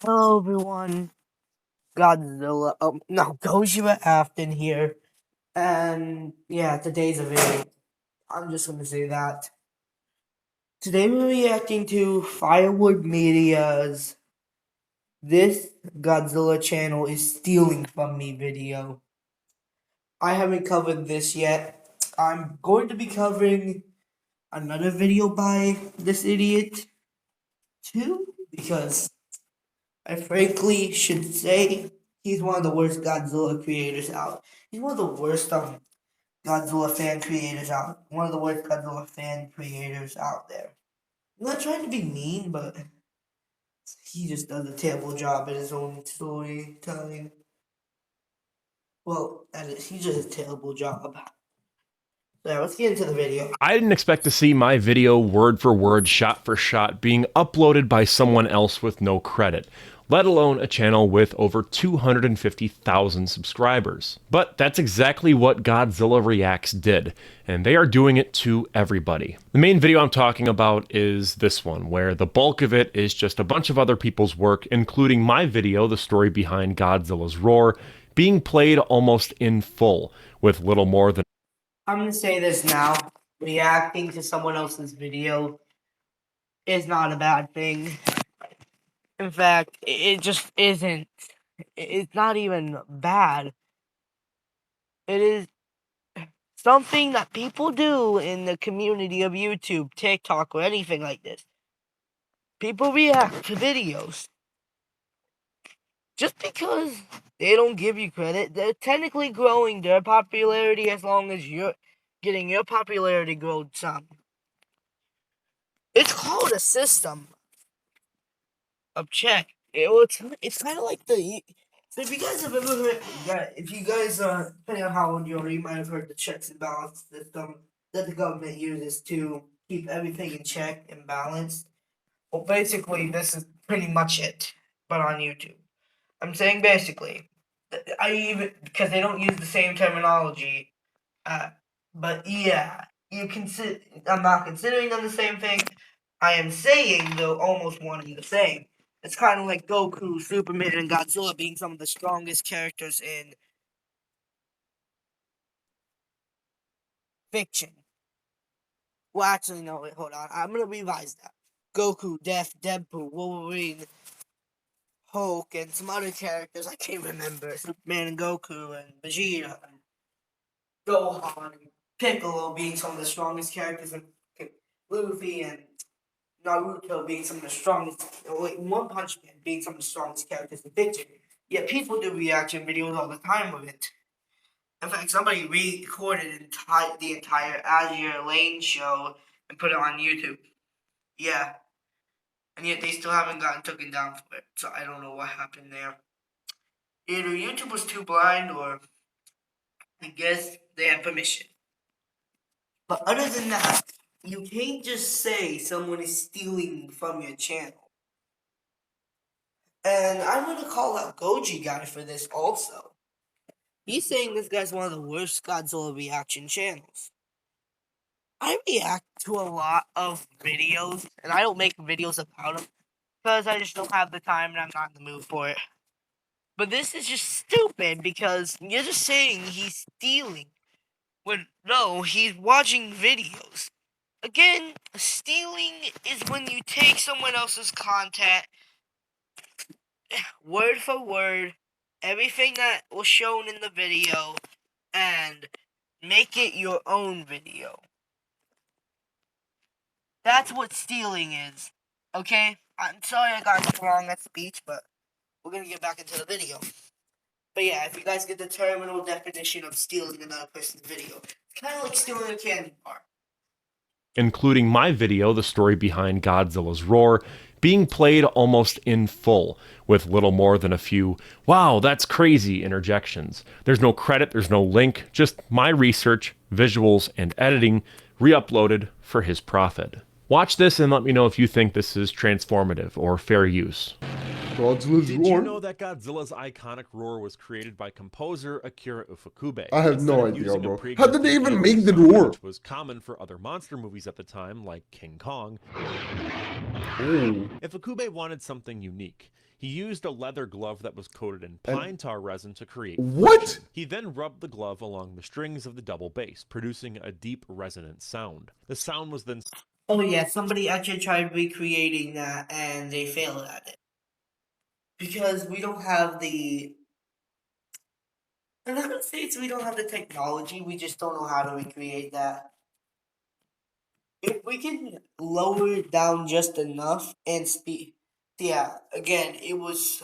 Hello everyone, Godzilla, no, Gojira Afton here, and yeah, today's a video. I'm just gonna say that. Today we're reacting to Firewood Media's This Godzilla channel is stealing from me video. I haven't covered this yet. I'm going to be covering another video by this idiot too, because I frankly should say he's one of the worst Godzilla creators out. He's one of the worst Godzilla fan creators out. One of the worst Godzilla fan creators out there. I'm not trying to be mean, but he just does a terrible job at his own storytelling. Well, he does a terrible job. So yeah, let's get into the video. I didn't expect to see my video word for word, shot for shot being uploaded by someone else with no credit, let alone a channel with over 250,000 subscribers. But that's exactly what Godzilla Reacts did, and they are doing it to everybody. The main video I'm talking about is this one, where the bulk of it is just a bunch of other people's work, including my video, The Story Behind Godzilla's Roar, being played almost in full, with little more than I'm gonna say this now. Reacting to someone else's video is not a bad thing. In fact, it just isn't. It's not even bad. It is something that people do in the community of YouTube, TikTok, or anything like this. People react to videos. Just because they don't give you credit, they're technically growing their popularity as long as you're getting your popularity grown some. It's called a system of check. It's kind of like the. So if you guys have ever heard, if you guys depending on how old you are, you might have heard the checks and balance system that the government uses to keep everything in check and balanced. Well, basically, this is pretty much it, but on YouTube. I'm saying basically, I even because they don't use the same terminology, but yeah, you consider. I'm not considering them the same thing. I am saying they're almost one and the same. It's kind of like Goku, Superman, and Godzilla being some of the strongest characters in fiction. Well, actually, no, wait, hold on. I'm gonna revise that. Goku, Death, Deadpool, Wolverine, Hulk, and some other characters I can't remember. Superman and Goku and Vegeta and Gohan and Piccolo being some of the strongest characters in Luffy and Naruto being some of the strongest, One Punch Man being some of the strongest characters in fiction. Yet people do reaction videos all the time with it. In fact, somebody recorded the entire Azure Lane show and put it on YouTube. Yeah. And yet they still haven't gotten taken down for it. So I don't know what happened there. Either YouTube was too blind or I guess they had permission. But other than that, you can't just say someone is stealing from your channel. And I'm going to call out Goji Guy for this also. He's saying this guy's one of the worst Godzilla reaction channels. I react to a lot of videos, and I don't make videos about them because I just don't have the time and I'm not in the mood for it. But this is just stupid because you're just saying he's stealing when no, he's watching videos. Again, stealing is when you take someone else's content, word for word, everything that was shown in the video, and make it your own video. That's what stealing is. Okay? I'm sorry I got wrong that speech, but we're gonna get back into the video. But yeah, if you guys get the terminal definition of stealing another person's video, it's kind of like stealing a candy bar. including my video, The Story Behind Godzilla's Roar, being played almost in full, with little more than a few, wow, that's crazy interjections. There's no credit, there's no link, just my research, visuals, and editing re-uploaded for his profit. Watch this and let me know if you think this is transformative or fair use. Godzilla's Did roar? you know that Godzilla's iconic roar was created by composer Akira Ifukube? I have instead no of idea, using bro. a How did they pre-existing even anime make the song, roar? which was common for other monster movies at the time, like King Kong, Oh. Ifukube wanted something unique. He used a leather glove that was coated in pine tar resin to create What? friction. He then rubbed the glove along the strings of the double bass, producing a deep resonant sound. The sound was then Oh yeah, somebody actually tried recreating that and they failed at it. Because we don't have the I'm not gonna say it's we don't have the technology, we just don't know how to recreate that. If we can lower it down just enough and speed, yeah, again, it was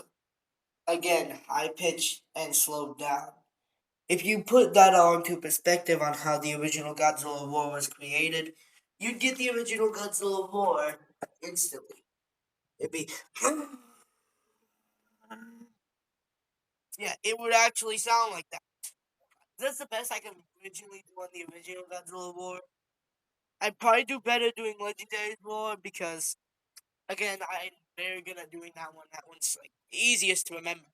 high pitched and slowed down. If you put that all into perspective on how the original Godzilla War was created, you'd get the original Godzilla War instantly. It'd be yeah, it would actually sound like that. That's the best I can originally do on the original Godzilla War. I'd probably do better doing Legendary War because, again, I'm very good at doing that one. That one's like easiest to remember.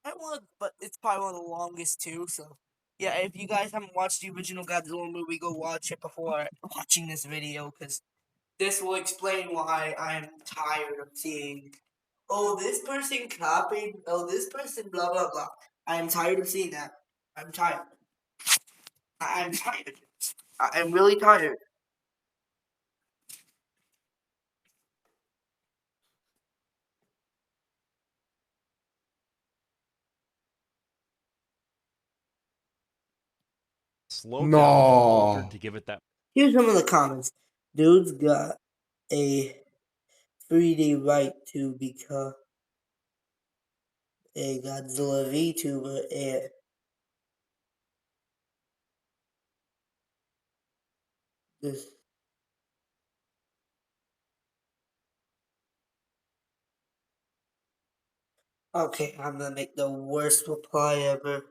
That one, but it's probably one of the longest too. So, yeah, if you guys haven't watched the original Godzilla movie, go watch it before watching this video because this will explain why I'm tired of seeing. Oh, this person copied. Oh, this person blah blah blah. I am tired of seeing that. I'm tired. I'm tired. I'm really tired. slowed down and altered No. to give it that Here's some of the comments. Dude's got a 3D right to become a Godzilla VTuber and this. Okay, I'm gonna make the worst reply ever.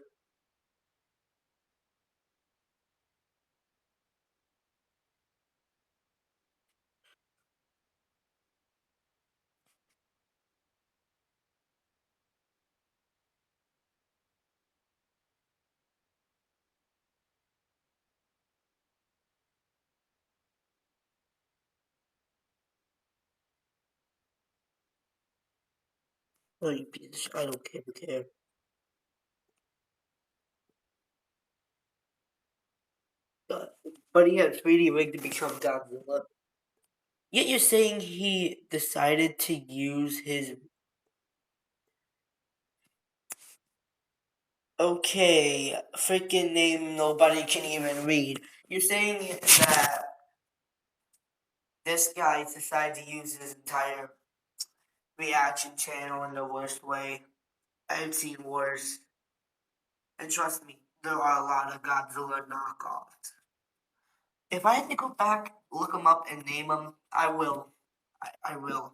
Oh, you piece of shit. I don't care. But he had 3D rig to become Godzilla. Yet you're saying he decided to use his. Okay, freaking name nobody can even read. You're saying that this guy decided to use his entire reaction channel in the worst way. I've seen worse. And trust me, there are a lot of Godzilla knockoffs. If I had to go back, look them up, and name them, I will. I will.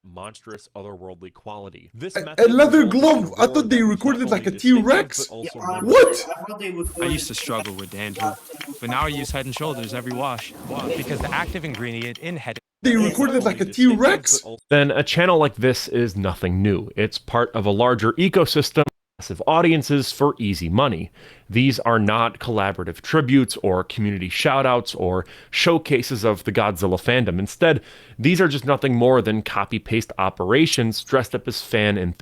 monstrous otherworldly quality. This A method leather resulted in glove? I roar thought they that was recorded not it like only a distinctive, T-Rex. but also honestly, memorable. What? I thought they I recorded. used to struggle with dandruff, but now I use Head and Shoulders every wash because the active ingredient in Head They That was recorded not it like only a distinctive, T-Rex? but also then a channel like this is nothing new. It's part of a larger ecosystem, massive audiences for easy money. These are not collaborative tributes or community shoutouts or showcases of the Godzilla fandom. Instead, these are just nothing more than copy-paste operations dressed up as fan and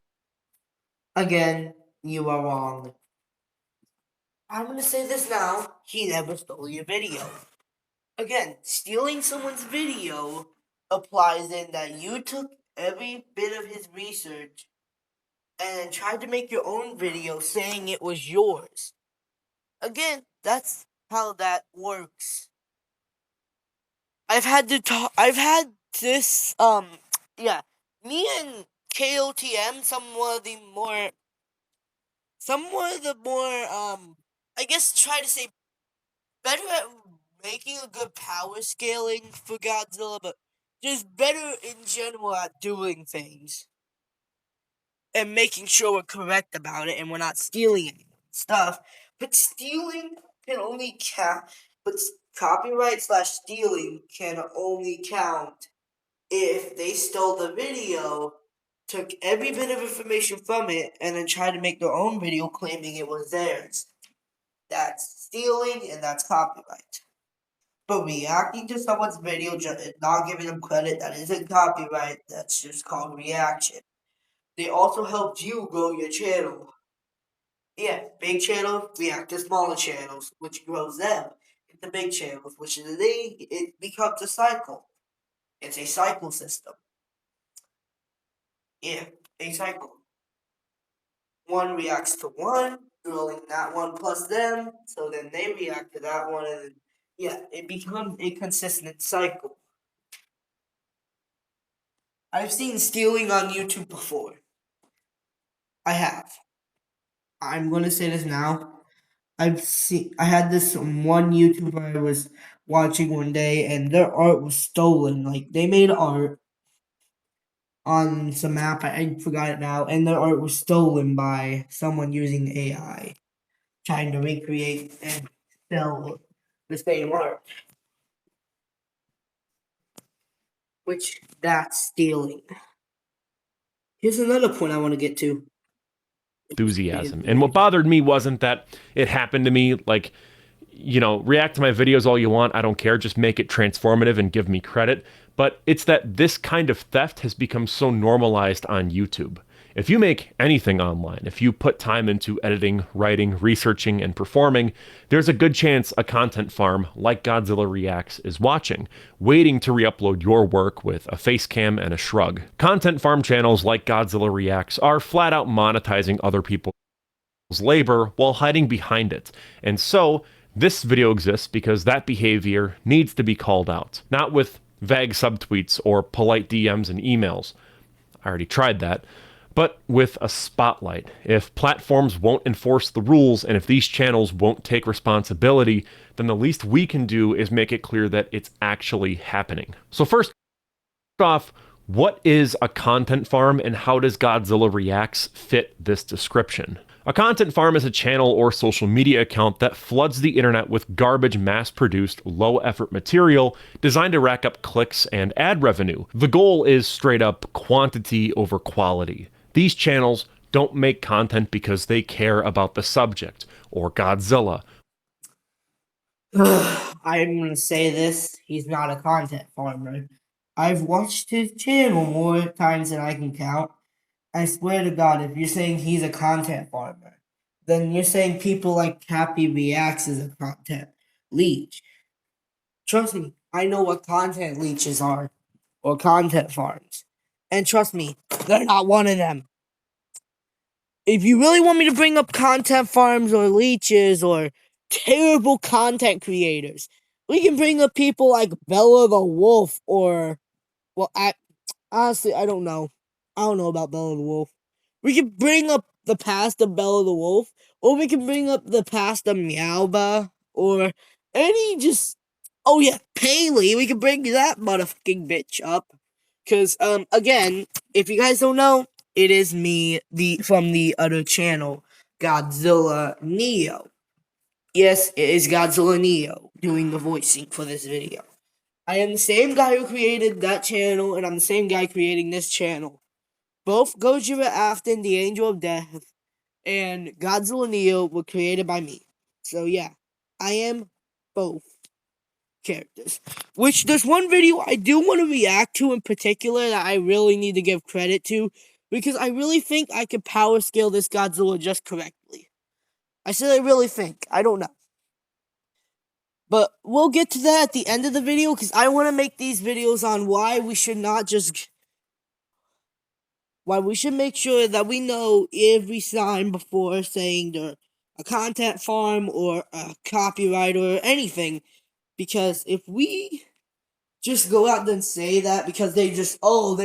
Again, you are wrong. I'm gonna say this now. He never stole your video. Again, stealing someone's video applies in that you took every bit of his research and then tried to make your own video saying it was yours. Again, that's how that works. I've had this yeah, me and KOTM some of the more I guess try to say better at making a good power scaling for Godzilla, but just better in general at doing things and making sure we're correct about it and we're not stealing any stuff. But stealing can only count. But copyright slash stealing can only count if they stole the video, took every bit of information from it, and then tried to make their own video claiming it was theirs. That's stealing and that's copyright. But reacting to someone's video and not giving them credit, that isn't copyright, that's just called reaction. They also helped you grow your channel. Yeah, big channels react to smaller channels, which grows them into big channels, which is it becomes a cycle. It's a cycle system. Yeah, a cycle. One reacts to one, growing that one plus them, so then they react to that one, and then, yeah, it becomes a consistent cycle. I've seen stealing on YouTube before. I have. I'm gonna say this now. I had this one YouTuber I was watching one day, and their art was stolen. Like, they made art on some app, I forgot it now, and their art was stolen by someone using AI, trying to recreate and sell the same art. Which, that's stealing. Here's another point I want to get to. Enthusiasm. And what bothered me wasn't that it happened to me. Like, you know, react to my videos all you want. I don't care. Just make it transformative and give me credit. But it's that this kind of theft has become so normalized on YouTube. If you make anything online, if you put time into editing, writing, researching, and performing, there's a good chance a content farm like Godzilla Reacts is watching, waiting to re-upload your work with a face cam and a shrug. Content farm channels like Godzilla Reacts are flat out monetizing other people's labor while hiding behind it. And so, this video exists because that behavior needs to be called out, not with vague subtweets or polite DMs and emails. I already tried that. But with a spotlight. If platforms won't enforce the rules and if these channels won't take responsibility, then the least we can do is make it clear that it's actually happening. So first off, what is a content farm and how does Godzilla Reacts fit this description? A content farm is a channel or social media account that floods the internet with garbage mass-produced, low-effort material designed to rack up clicks and ad revenue. The goal is straight up quantity over quality. These channels don't make content because they care about the subject, or Godzilla. I'm gonna say this, he's not a content farmer. I've watched his channel more times than I can count. I swear to God, if you're saying he's a content farmer, then you're saying people like Happy Reacts is a content leech. Trust me, I know what content leeches are, or content farms. And trust me, they're not one of them. If you really want me to bring up content farms or leeches or terrible content creators, we can bring up people like Bella the Wolf or, well, honestly, I don't know. I don't know about Bella the Wolf. We can bring up the past of Bella the Wolf, or we can bring up the past of Meowba, or any just, oh yeah, Paley. We can bring that motherfucking bitch up. Cause, again, if you guys don't know, it is me, from the other channel, Godzilla Neo. Yes, it is Godzilla Neo doing the voicing for this video. I am the same guy who created that channel, and I'm the same guy creating this channel. Both Gojira Afton, the Angel of Death, and Godzilla Neo were created by me. So yeah, I am both characters. Which, there's one video I do want to react to in particular that I really need to give credit to, because I really think I could power scale this Godzilla just correctly. I said I really think. I don't know. But we'll get to that at the end of the video, because I want to make these videos on why we should not just... why we should make sure that we know every sign before saying they're a content farm or a copyright or anything. Because if we just go out and say that because they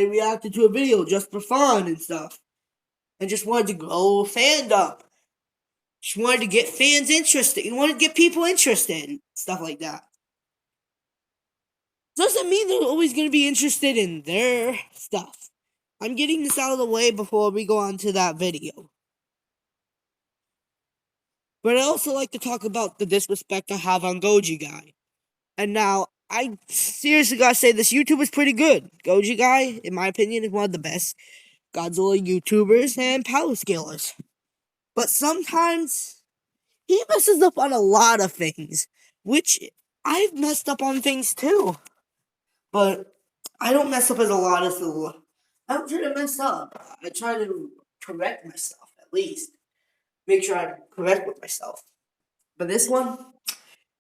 reacted to a video just for fun and stuff, and just wanted to grow fandom, just wanted to get fans interested, you wanted to get people interested, stuff like that, doesn't mean they're always going to be interested in their stuff. I'm getting this out of the way before we go on to that video. But I also like to talk about the disrespect I have on Goji Guy. And now, I seriously gotta say this YouTube is pretty good. Goji guy, in my opinion, is one of the best Godzilla YouTubers and power scalers. But sometimes he messes up on a lot of things, which I've messed up on things too. But I don't mess up as a lot as the. I don't try to mess up. I try to correct myself at least. Make sure I'm correct with myself. But this one,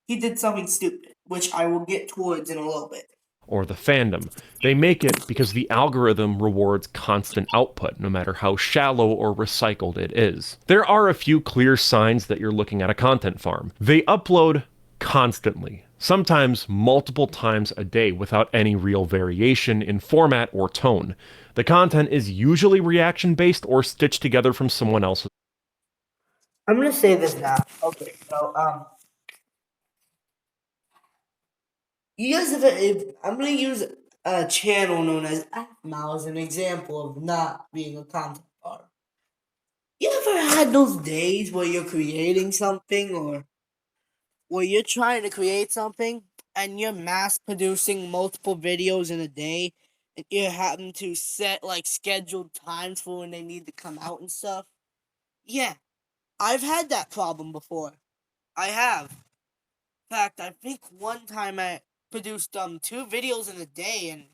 he did something stupid, which I will get towards in a little bit. Or the fandom. They make it because the algorithm rewards constant output, no matter how shallow or recycled it is. There are a few clear signs that you're looking at a content farm. They upload constantly, sometimes multiple times a day without any real variation in format or tone. The content is usually reaction based or stitched together from someone else's. I'm gonna say this now. Okay, so you guys have I'm gonna use a channel known as Atmao as an example of not being a content farm. You ever had those days where you're creating something or where you're trying to create something and you're mass producing multiple videos in a day and you're having to set like scheduled times for when they need to come out and stuff? Yeah, I've had that problem before. I have. In fact, I think one time I produced 2 videos in a day and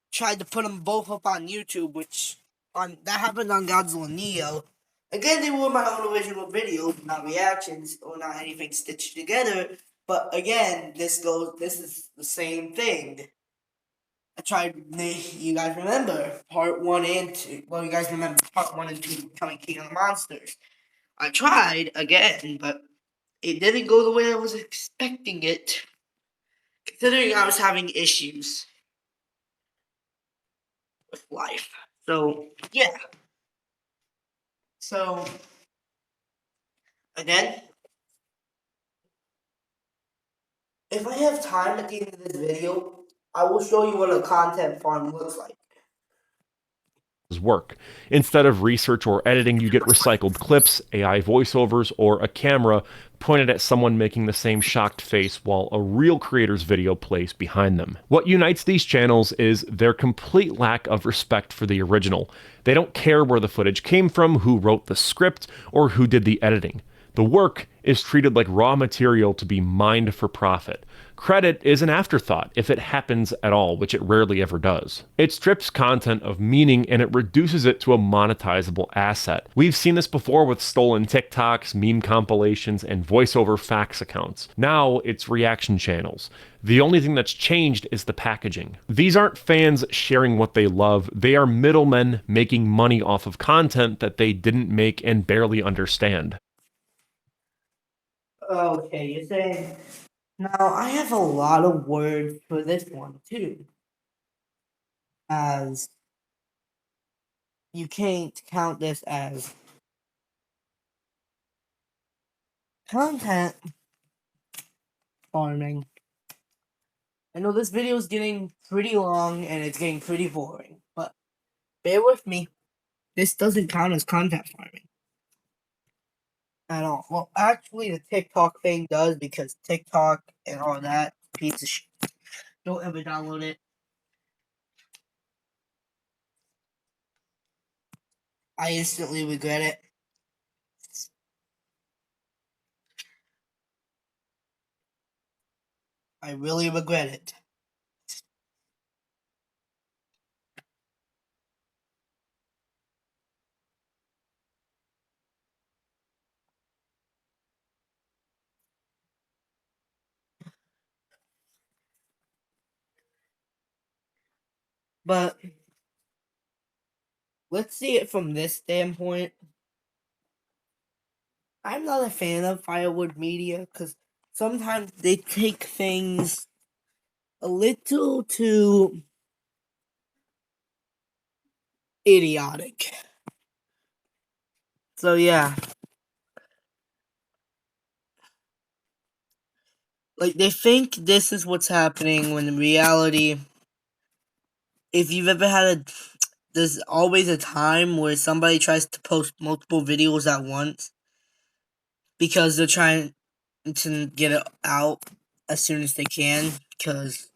tried to put them both up on YouTube, which that happened on Godzilla Neo. Again, they were my own original videos, not reactions or not anything stitched together. But again, this is the same thing. I tried. You guys remember part 1 and 2? Well, you guys remember part 1 and 2 becoming King of the Monsters. I tried again, but it didn't go the way I was expecting it. Considering I was having issues with life. So, yeah. So, again, if I have time at the end of this video, I will show you what a content farm looks like. Work. Instead of research or editing, you get recycled clips, AI voiceovers, or a camera pointed at someone making the same shocked face while a real creator's video plays behind them. What unites these channels is their complete lack of respect for the original. They don't care where the footage came from, who wrote the script, or who did the editing. The work is treated like raw material to be mined for profit. Credit is an afterthought, if it happens at all, which it rarely ever does. It strips content of meaning and it reduces it to a monetizable asset. We've seen this before with stolen TikToks, meme compilations, and voiceover fax accounts. Now it's reaction channels. The only thing that's changed is the packaging. These aren't fans sharing what they love, they are middlemen making money off of content that they didn't make and barely understand. Okay, you're saying. Now, I have a lot of words for this one, too. As you can't count this as content farming. I know this video is getting pretty long and it's getting pretty boring, but bear with me. This doesn't count as content farming at all. Well, actually, the TikTok thing does because TikTok and all that piece of shit. Don't ever download it. I instantly regret it. I really regret it. But let's see it from this standpoint. I'm not a fan of Firewood Media because sometimes they take things a little too idiotic. So yeah. Like they think this is what's happening when in reality, if you've ever had there's always a time where somebody tries to post multiple videos at once because they're trying to get it out as soon as they can, because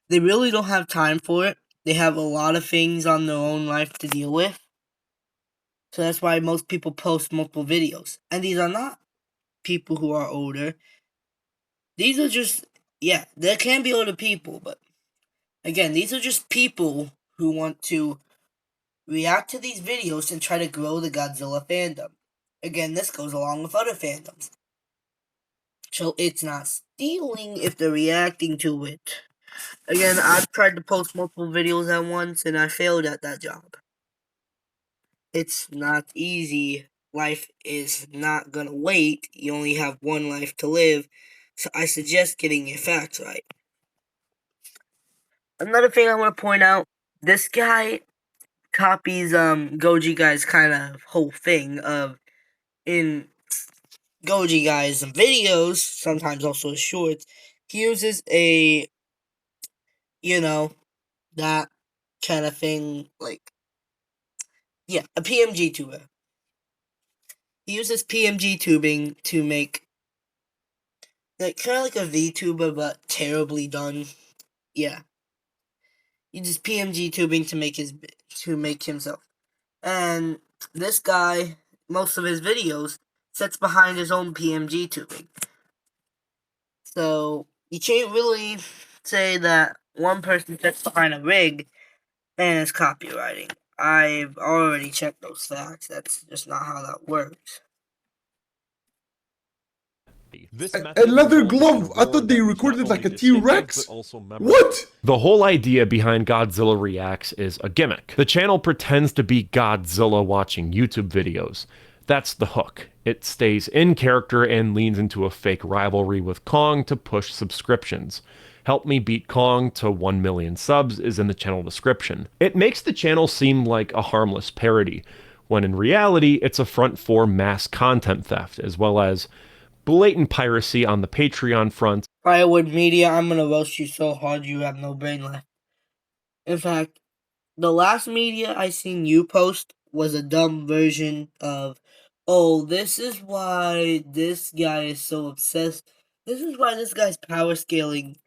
they really don't have time for it. They have a lot of things on their own life to deal with. So that's why most people post multiple videos. And these are not people who are older. These are just, yeah, there can be older people, but again, these are just people who want to react to these videos and try to grow the Godzilla fandom. Again, this goes along with other fandoms. So it's not stealing if they're reacting to it. Again, I've tried to post multiple videos at once and I failed at that job. It's not easy. Life is not gonna wait. You only have one life to live. So I suggest getting your facts right. Another thing I want to point out, this guy copies Goji Guy's kind of whole thing of in Goji Guy's videos, sometimes also his shorts, he uses a that kind of thing, like, yeah, a PMG tuber. He uses PMG tubing to make, like, kind of like a VTuber, but terribly done. Yeah. He uses PMG tubing to make himself. And this guy, most of his videos, sits behind his own PMG tubing. So, you can't really say that one person sits behind a rig and is copywriting. I've already checked those facts. That's just not how that works. A leather glove? I thought they recorded like a T-Rex. What? The whole idea behind Godzilla Reacts is a gimmick. The channel pretends to be Godzilla watching YouTube videos. That's the hook. It stays in character and leans into a fake rivalry with Kong to push subscriptions. Help Me Beat Kong to 1 million subs is in the channel description. It makes the channel seem like a harmless parody, when in reality it's a front for mass content theft, as well as blatant piracy on the Patreon front. Firewood Media, I'm gonna roast you so hard you have no brain left. In fact, the last media I seen you post was a dumb version of, oh, this is why this guy is so obsessed. This is why this guy's power scaling.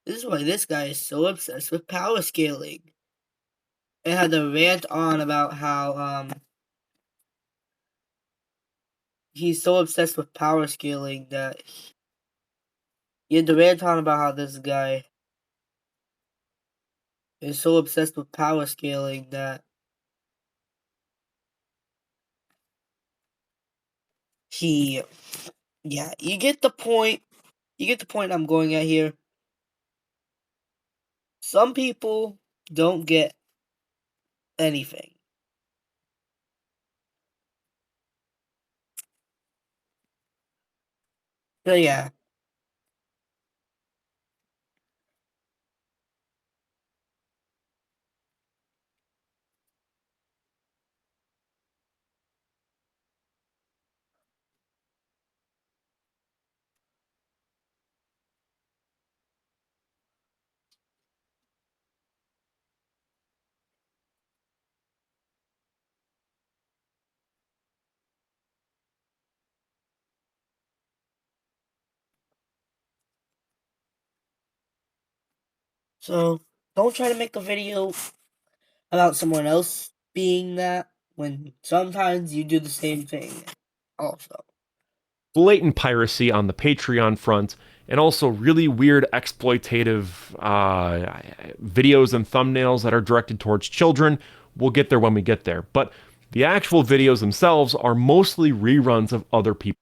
This is why this guy is so obsessed with power scaling. It had a rant on about how he's so obsessed with power scaling that he had the rant on about how this guy is so obsessed with power scaling that he, yeah, you get the point. You get the point I'm going at here. Some people don't get anything. So yeah. So don't try to make a video about someone else being that when sometimes you do the same thing also. Blatant piracy on the Patreon front, and also really weird exploitative videos and thumbnails that are directed towards children. We'll get there when we get there. But the actual videos themselves are mostly reruns of other people.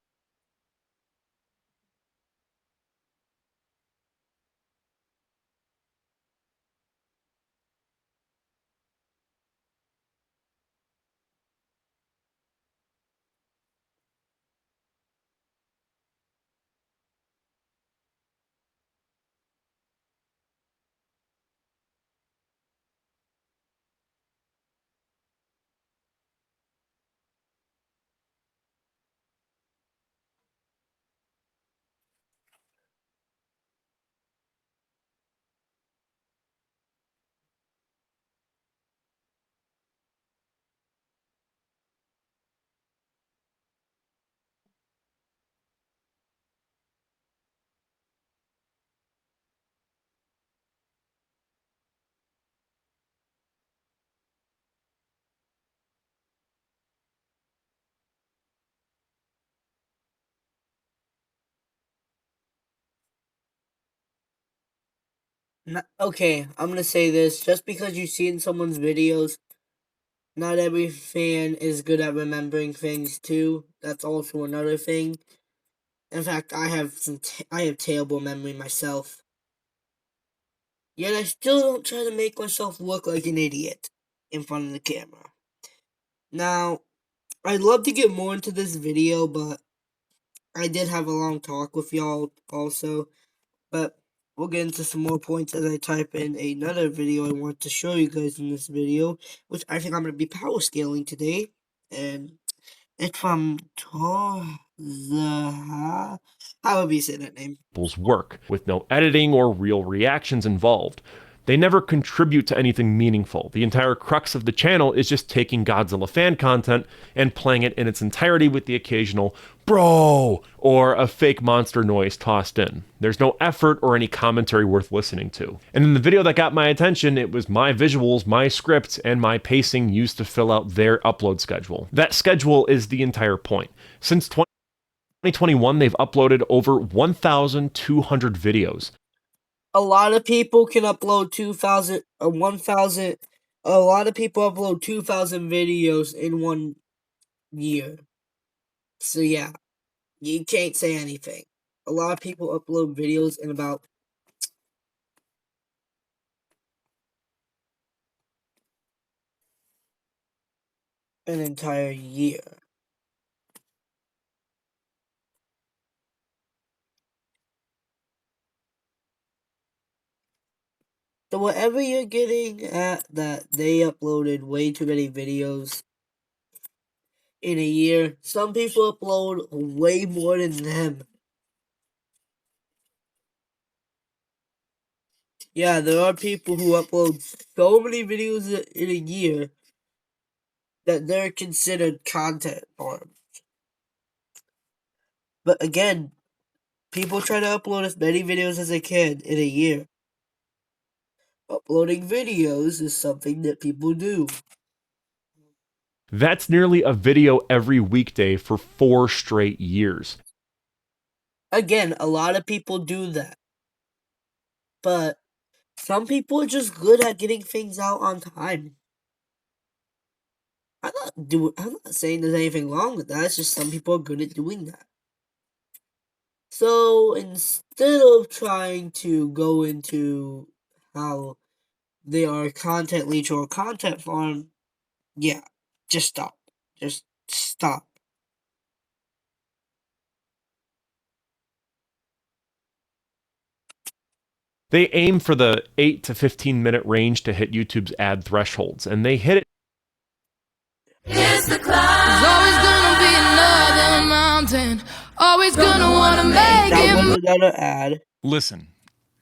Okay, I'm gonna say this. Just because you see in someone's videos, not every fan is good at remembering things too. That's also another thing. In fact, I have terrible memory myself. Yet I still don't try to make myself look like an idiot in front of the camera. Now, I'd love to get more into this video, but I did have a long talk with y'all also. But we'll get into some more points as I type in another video I want to show you guys in this video, which I think I'm going to be power scaling today. And it's from Tozaha. However you say that name. Work, with no editing or real reactions involved. They never contribute to anything meaningful. The entire crux of the channel is just taking Godzilla fan content and playing it in its entirety with the occasional bro or a fake monster noise tossed in. There's no effort or any commentary worth listening to. And in the video that got my attention, it was my visuals, my script, and my pacing used to fill out their upload schedule. That schedule is the entire point. Since 2021, they've uploaded over 1,200 videos. A lot of people can upload 2,000 or 1,000. A lot of people upload 2,000 videos in 1 year. So yeah, you can't say anything. A lot of people upload videos in about an entire year. So whatever you're getting at, that they uploaded way too many videos in a year, some people upload way more than them. Yeah, there are people who upload so many videos in a year that they're considered content farms. But again, people try to upload as many videos as they can in a year. Uploading videos is something that people do. That's nearly a video every weekday for 4 straight years. Again, a lot of people do that. But some people are just good at getting things out on time. I'm not saying there's anything wrong with that. It's just some people are good at doing that. So instead of trying to go into how they are content leech or content farm, yeah, just stop. Just stop. They aim for the 8 to 15 minute range to hit YouTube's ad thresholds, and they hit it. It's the climb. There's always gonna be another mountain. Always gonna wanna make it. Another ad. Listen,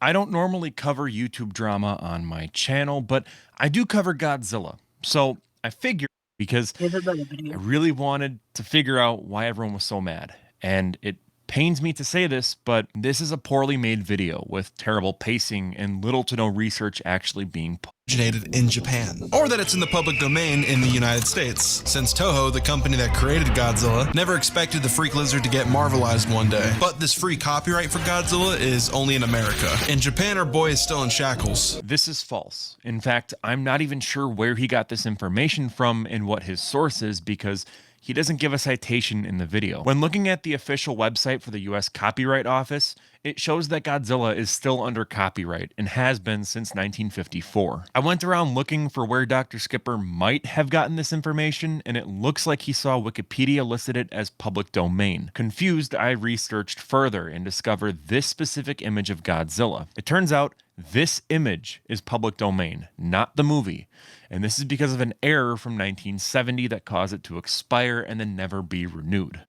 I don't normally cover YouTube drama on my channel, but I do cover Godzilla. So I figured, because Here's another I video. really wanted to figure out why everyone was so mad. And it pains me to say this, but this is a poorly made video with terrible pacing and little to no research actually being originated in Japan, or that it's in the public domain in the United States, since Toho, the company that created Godzilla, never expected the freak lizard to get marvelized one day. But this free copyright for Godzilla is only in America. In Japan, our boy is still in shackles. This is false. In fact, I'm not even sure where he got this information from and what his source is, because he doesn't give a citation in the video. When looking at the official website for the US Copyright Office, it shows that Godzilla is still under copyright and has been since 1954. I went around looking for where Dr. Skipper might have gotten this information, and it looks like he saw Wikipedia listed it as public domain. Confused, I researched further and discovered this specific image of Godzilla. It turns out this image is public domain, not the movie. And this is because of an error from 1970 that caused it to expire and then never be renewed.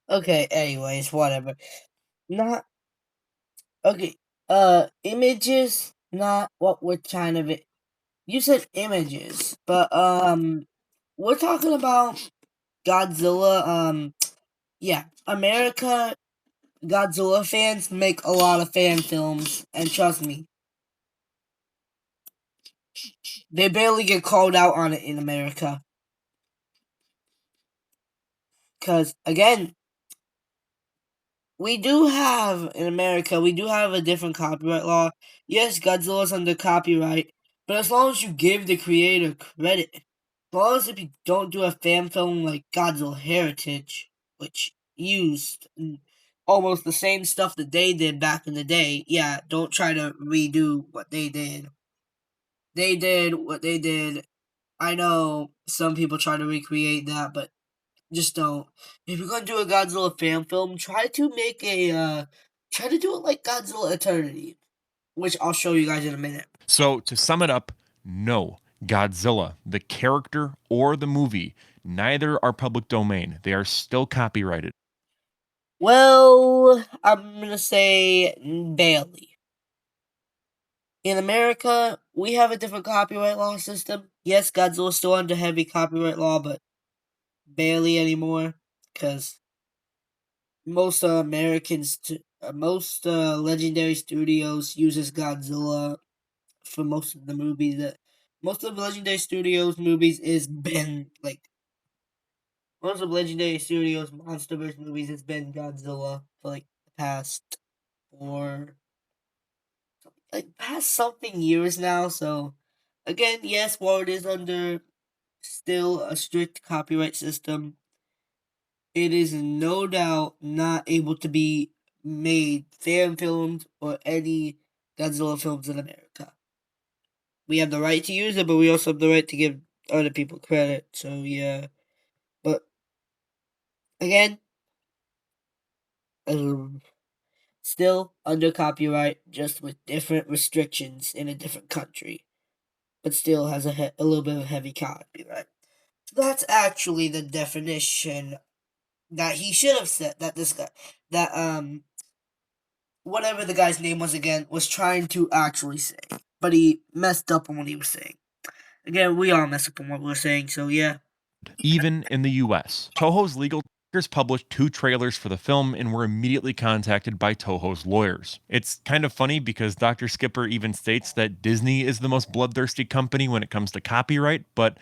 Okay, anyways, whatever. Okay, images, not what we're trying to you said images, but, we're talking about Godzilla, yeah, America, Godzilla fans make a lot of fan films, and trust me, they barely get called out on it in America. Because, again, we do have, in America, we do have a different copyright law. Yes, Godzilla's under copyright, but as long as you give the creator credit, as long as if you don't do a fan film like Godzilla Heritage, which used almost the same stuff that they did back in the day, yeah, don't try to redo what they did. They did what they did. I know some people try to recreate that, but just don't. If you're gonna do a Godzilla fan film, try to make try to do it like Godzilla Eternity, which I'll show you guys in a minute. So to sum it up, no, Godzilla, the character or the movie, neither are public domain. They are still copyrighted. Well, I'm gonna say barely. In America, we have a different copyright law system. Yes, Godzilla's still under heavy copyright law, but barely anymore, because most most legendary studios uses Godzilla for most of the movies. That most of legendary studios movies is been like most of legendary studios MonsterVerse movies has been Godzilla for like the past past something years now. So again, yes, while it is under still a strict copyright system, it is no doubt not able to be made fan filmed or any Godzilla films in America. We have the right to use it, but we also have the right to give other people credit. So yeah, but again, still under copyright, just with different restrictions in a different country, but still has a little bit of heavy copyright. So that's actually the definition that he should have said. That this guy, that whatever the guy's name was again, was trying to actually say, but he messed up on what he was saying. Again, we all mess up on what we're saying, so yeah. Even in the US, Toho's legal makers published 2 trailers for the film and were immediately contacted by Toho's lawyers. It's kind of funny because Dr. Skipper even states that Disney is the most bloodthirsty company when it comes to copyright, but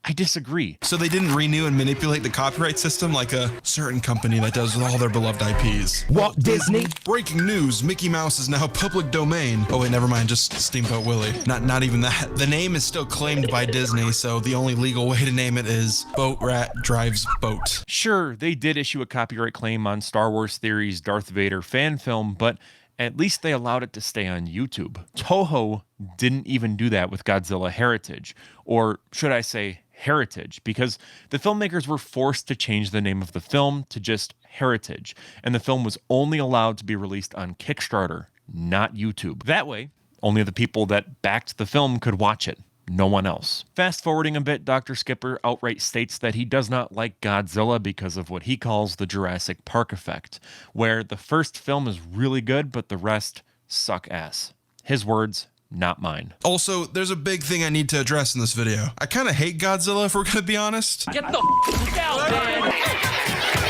I disagree. So they didn't renew and manipulate the copyright system like a certain company that does with all their beloved IPs. Walt Disney? Breaking news, Mickey Mouse is now public domain. Oh wait, never mind, just Steamboat Willie. Not even that. The name is still claimed by Disney, so the only legal way to name it is Boat Rat Drives Boat. Sure, they did issue a copyright claim on Star Wars Theory's Darth Vader fan film, but at least they allowed it to stay on YouTube. Toho didn't even do that with Godzilla Heritage, or should I say Heritage, because the filmmakers were forced to change the name of the film to just Heritage, and the film was only allowed to be released on Kickstarter, not YouTube. That way, only the people that backed the film could watch it, no one else. Fast forwarding a bit, Dr. Skipper outright states that he does not like Godzilla because of what he calls the Jurassic Park effect, where the first film is really good, but the rest suck ass. His words, not mine. Also, there's a big thing I need to address in this video. I kind of hate Godzilla, if we're gonna be honest. Get the f out, man!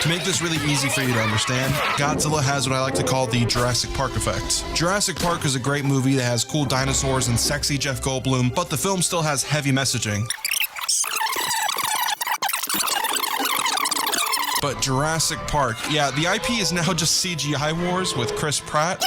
To make this really easy for you to understand, Godzilla has what I like to call the Jurassic Park effect. Jurassic Park is a great movie that has cool dinosaurs and sexy Jeff Goldblum, but the film still has heavy messaging. But Jurassic Park, yeah, the IP is now just CGI wars with Chris Pratt.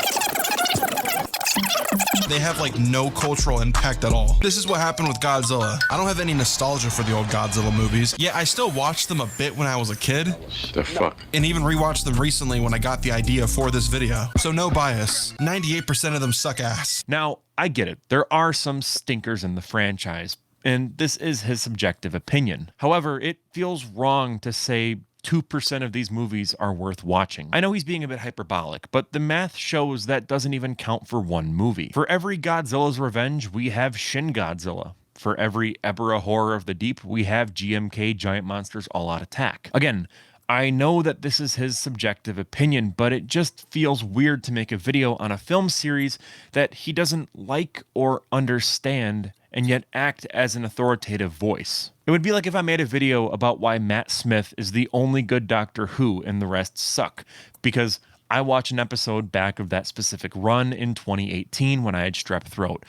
They have like no cultural impact at all. This is what happened with Godzilla. I don't have any nostalgia for the old Godzilla movies. Yeah, I still watched them a bit when I was a kid. The fuck? And even rewatched them recently when I got the idea for this video. So no bias. 98% of them suck ass. Now, I get it. There are some stinkers in the franchise, and this is his subjective opinion. However, it feels wrong to say 2% of these movies are worth watching. I know he's being a bit hyperbolic, but the math shows that doesn't even count for one movie. For every Godzilla's Revenge, we have Shin Godzilla. For every Ebirah Horror of the Deep, we have GMK Giant Monsters All Out Attack. Again, I know that this is his subjective opinion, but it just feels weird to make a video on a film series that he doesn't like or understand and yet act as an authoritative voice. It would be like if I made a video about why Matt Smith is the only good Doctor Who and the rest suck, because I watched an episode back of that specific run in 2018 when I had strep throat.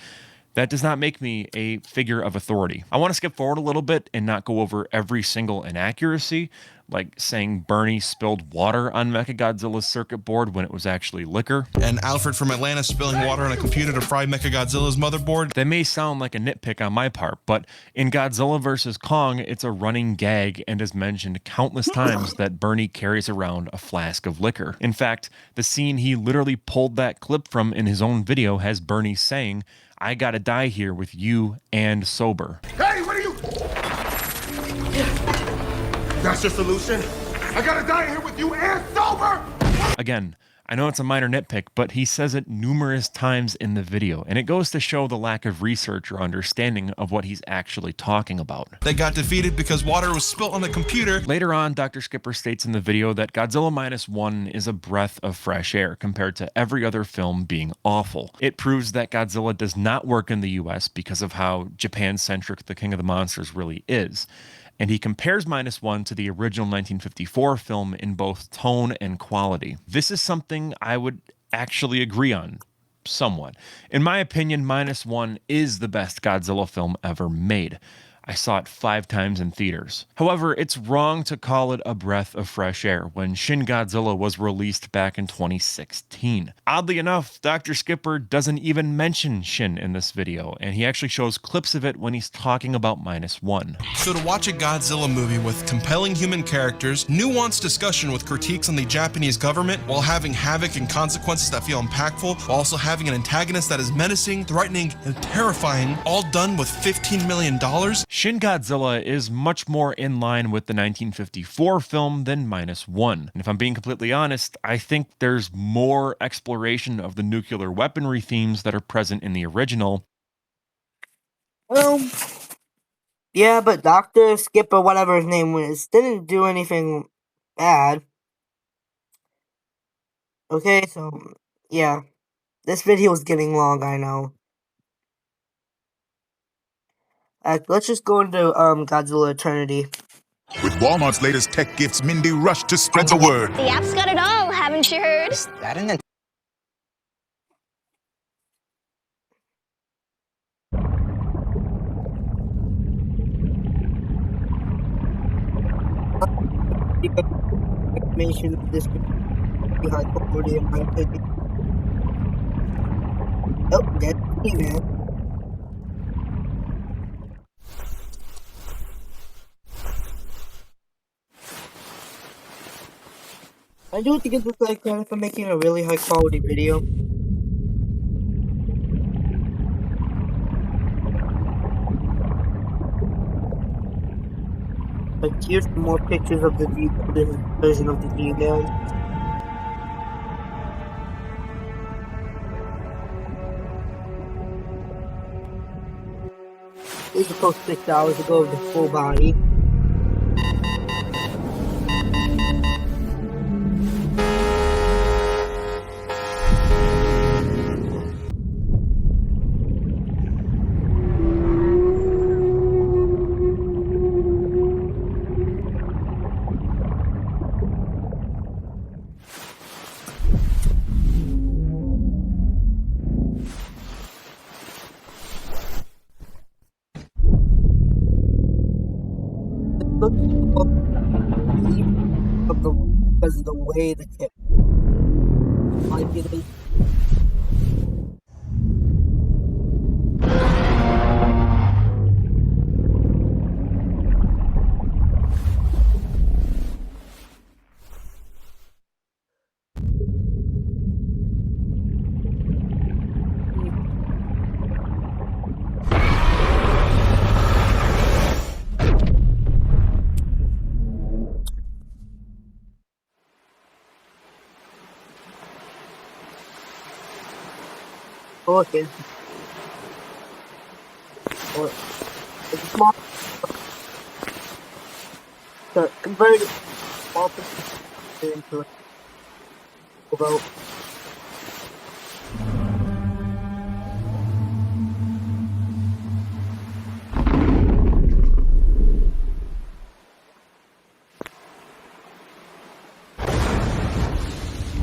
that does not make me a figure of authority. I want to skip forward a little bit and not go over every single inaccuracy, like saying Bernie spilled water on Mechagodzilla's circuit board when it was actually liquor. And Alfred from Atlanta spilling water on a computer to fry Mechagodzilla's motherboard. That may sound like a nitpick on my part, but in Godzilla vs. Kong, it's a running gag and is mentioned countless times that Bernie carries around a flask of liquor. In fact, the scene he literally pulled that clip from in his own video has Bernie saying, "I gotta die here with you and sober." Hey, what are you? That's your solution? I gotta die here with you and sober! Again, I know it's a minor nitpick, but he says it numerous times in the video, and it goes to show the lack of research or understanding of what he's actually talking about. They got defeated because water was spilt on the computer. Later on, Dr. Skipper states in the video that Godzilla Minus One is a breath of fresh air compared to every other film being awful. It proves that Godzilla does not work in the US because of how Japan-centric the King of the Monsters really is. And he compares Minus One to the original 1954 film in both tone and quality. This is something I would actually agree on, somewhat. In my opinion, Minus One is the best Godzilla film ever made. I saw it 5 times in theaters. However, it's wrong to call it a breath of fresh air when Shin Godzilla was released back in 2016. Oddly enough, Dr. Skipper doesn't even mention Shin in this video, and he actually shows clips of it when he's talking about Minus One. So to watch a Godzilla movie with compelling human characters, nuanced discussion with critiques on the Japanese government, while having havoc and consequences that feel impactful, while also having an antagonist that is menacing, threatening, and terrifying, all done with $15 million, Shin Godzilla is much more in line with the 1954 film than Minus One. And if I'm being completely honest, I think there's more exploration of the nuclear weaponry themes that are present in the original. Well, yeah, but Dr. Skipper, whatever his name was, didn't do anything bad. Okay, so, yeah. This video is getting long, I know. Let's just go into Godzilla Eternity. With Walmart's latest tech gifts, Mindy rushed to spread the word. The app's got it all, haven't you heard? Is that an Information of this be high quality in my opinion. Oh, that's me, man. I do think it looks like for making a really high quality video. But here's some more pictures of the version of the G-Man. These are post 6 hours ago of the full body. Because of the way the kid manipulates. Okay. Or it's a small. So convert it small into it. About.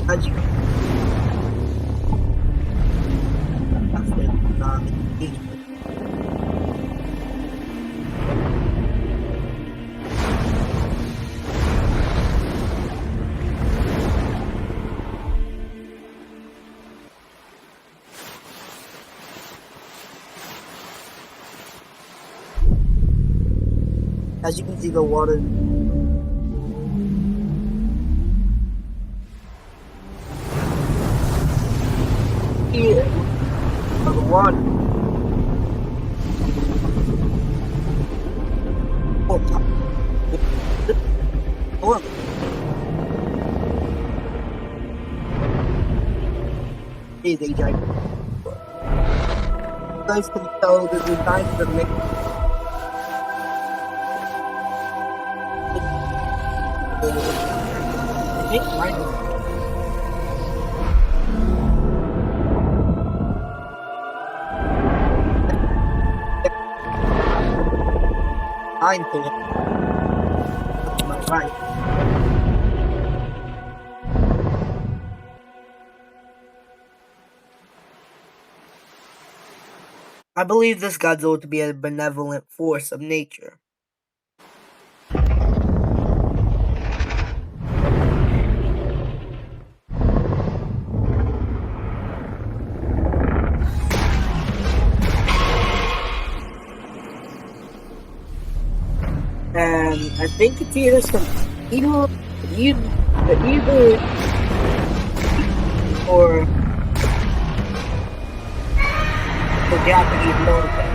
As you As you can see, the water. Here, the water. Oh, oh. Hey, they drive. You guys can tell the design of the mix. I think mine. I'm to it. To my right. I believe this Godzilla to be a benevolent force of nature. And I think it's either some evil or the Japanese military.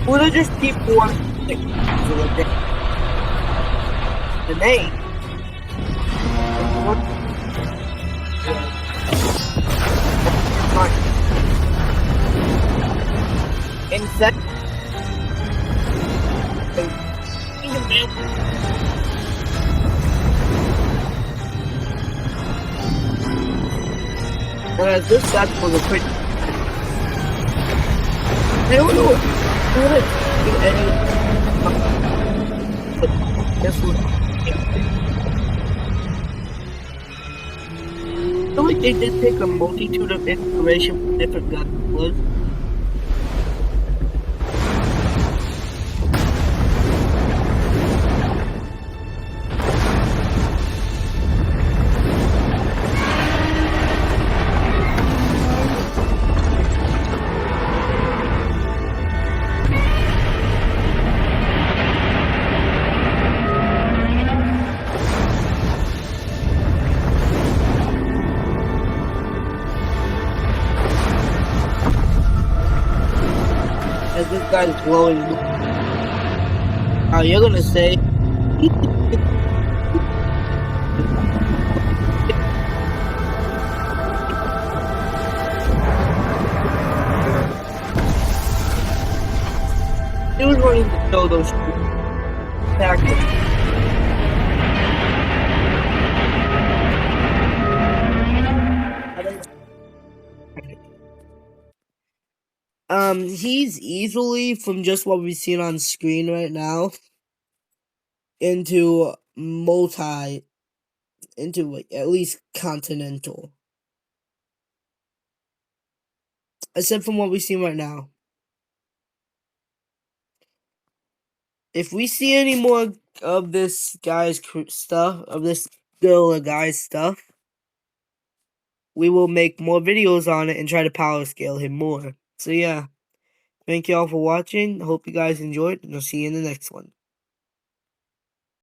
Would I just keep one the name? Insect. This set was a quick. I don't know. This was. I feel like they did take a multitude of inspiration from different Godzillas. As this guy is glowing. You're gonna say. He was running to show those tactics. He's easily, from just what we've seen on screen right now, into like at least continental. Except from what we've seen right now. If we see any more of this guy's stuff, of this Godzilla guy's stuff, we will make more videos on it and try to power scale him more. So yeah. Thank you all for watching. Hope you guys enjoyed, and I'll see you in the next one.